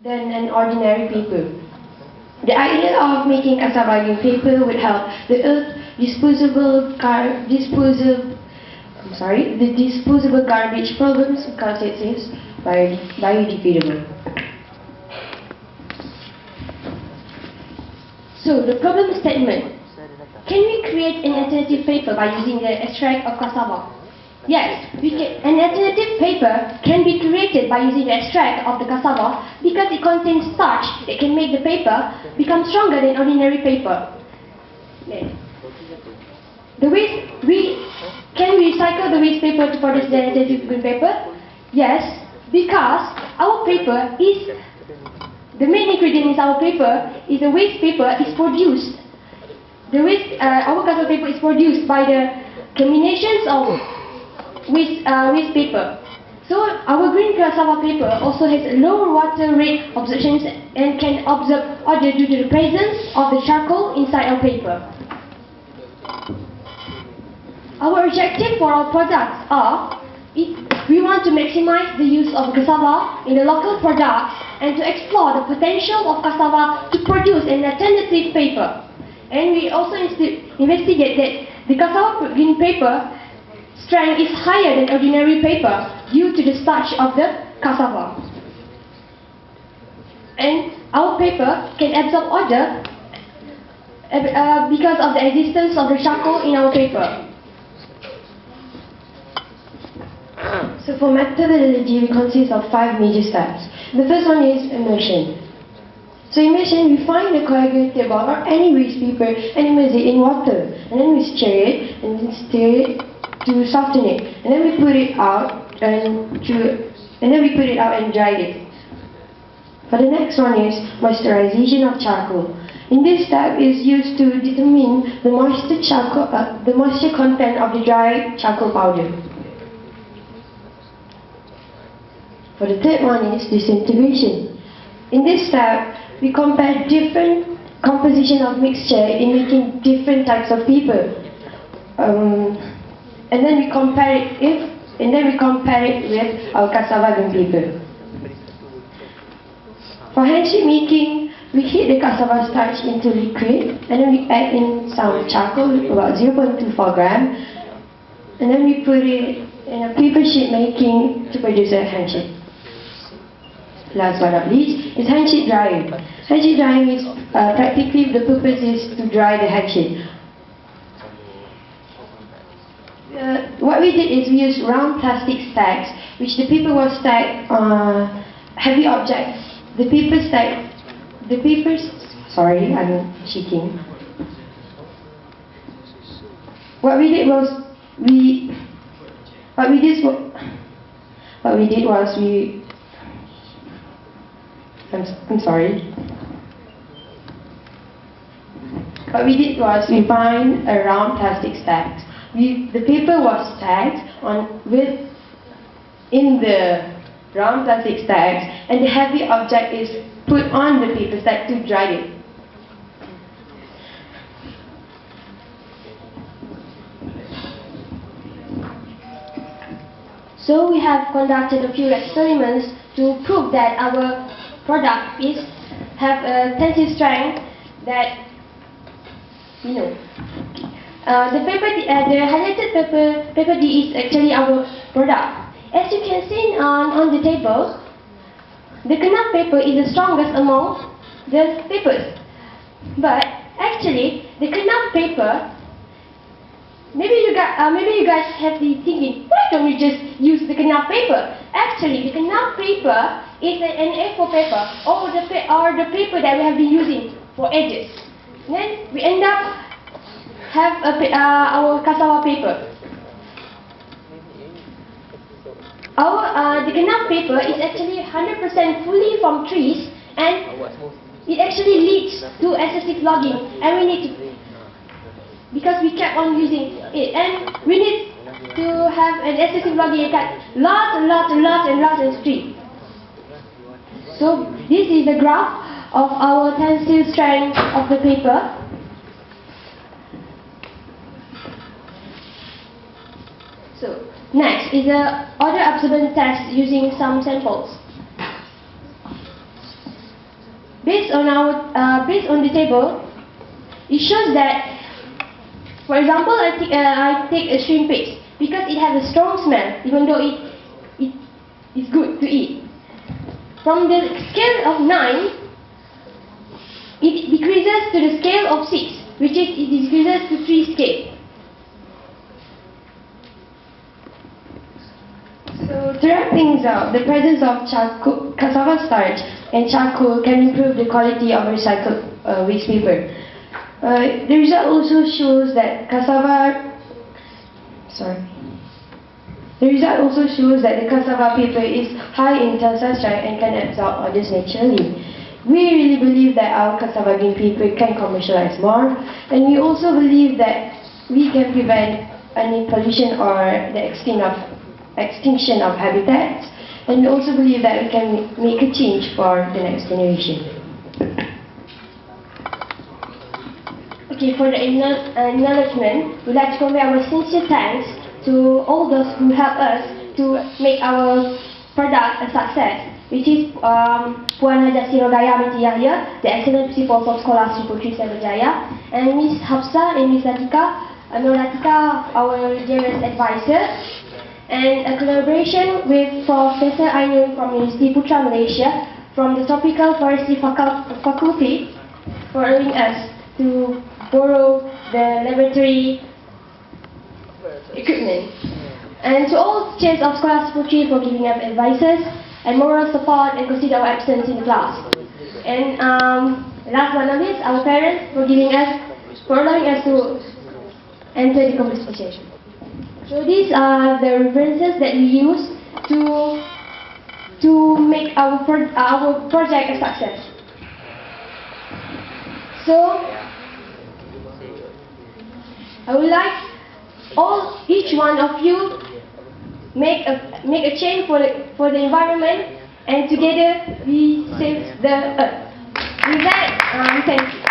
than an ordinary paper. The idea of making cassava green paper would help the earth disposable garbage problems because it is biodegradable. So the problem statement. Can we create an alternative paper by using the extract of cassava? Yes, an alternative paper can be created by using the extract of the cassava because it contains starch that can make the paper become stronger than ordinary paper. Can we recycle the waste paper to produce the alternative green paper? Yes, because our paper is, the main ingredient in our paper is the waste paper is produced. Our cassava paper is produced by the combinations of waste paper. So our green cassava paper also has low water rate absorption and can absorb odor due to the presence of the charcoal inside our paper. Our objective for our products are, we want to maximize the use of cassava in the local products and to explore the potential of cassava to produce an alternative paper. And we also investigate that the cassava green paper strength is higher than ordinary paper due to the starch of the cassava. And our paper can absorb odor because of the existence of the charcoal in our paper. So for methodology, we consist of 5 major steps. The first one is immersion. So immersion, we find the coagulated ball or any waste paper and immerse it in water. And then we stir it and then stir it to soften it. And then we put it out and dry it. For the next one is moisturization of charcoal. In this step is used to determine the moisture content of the dry charcoal powder. For the third one is disintegration. In this step, we compare different composition of mixture in making different types of paper. And then we compare it with our cassava green paper. For handshake making, we heat the cassava starch into liquid, and then we add in some charcoal, about 0.24 gram, and then we put it in a paper sheet making to produce a handshake. Last but not least is handshake drying. Handshake drying is practically the purpose is to dry the handshake. What we did is we used round plastic stacks, which the paper was stacked on heavy objects. Sorry, I'm cheating. I'm sorry. What we did was we find a round plastic stack. The paper was stacked in the round plastic stacks, and the heavy object is put on the paper stack to dry it. So we have conducted a few experiments to prove that our product have a tensile strength that the highlighted paper D is actually our product. As you can see on the table, the knap paper is the strongest among the papers. But actually, the knap paper, maybe you guys have been thinking, why don't you just use the knap paper? Actually, the knap paper is an A4 paper, or the paper that we have been using for ages. Then we end up have our cassava paper. The knap paper is actually 100% fully from trees, and it actually leads to excessive logging, and we need to, because we kept on using it, and we need to have an excessive logging and cut lots of trees. So this is the graph of our tensile strength of the paper. So next is the odor absorbance test using some samples. based on the table, it shows that, for example, I take a shrimp paste because it has a strong smell, even though it is good to eat. From the scale of 9, it decreases to the scale of 6, which is it decreases to 3 scale. So to wrap things up, the presence of charcoal, cassava starch and charcoal can improve the quality of recycled waste paper. The result also shows that the cassava paper is high in tensile strength and can absorb others naturally. We really believe that our cassava green paper can commercialize more, and we also believe that we can prevent any pollution or the extinction of habitats, and we also believe that we can make a change for the next generation. Okay, for the acknowledgement, we'd like to convey our sincere thanks to all those who help us to make our product a success, which is Puan Haja Sirogaya Binti Yahya, the excellent principal of Sekolah 3.37 Jaya, and Ms. Hafsa and Ms. Latika, our dearest advisor, and a collaboration with Professor Ainun from University Putra Malaysia from the Tropical Forestry Faculty for allowing us to borrow the laboratory equipment. And to all teachers of Sekolah 3 for giving us advices and moral support and consider our absence in the class. And last but not least, our parents for allowing us to enter the competition. So these are the references that we use to make our project a success. So I would like each one of you make a change for the environment, and together we save the earth. With that, thank you.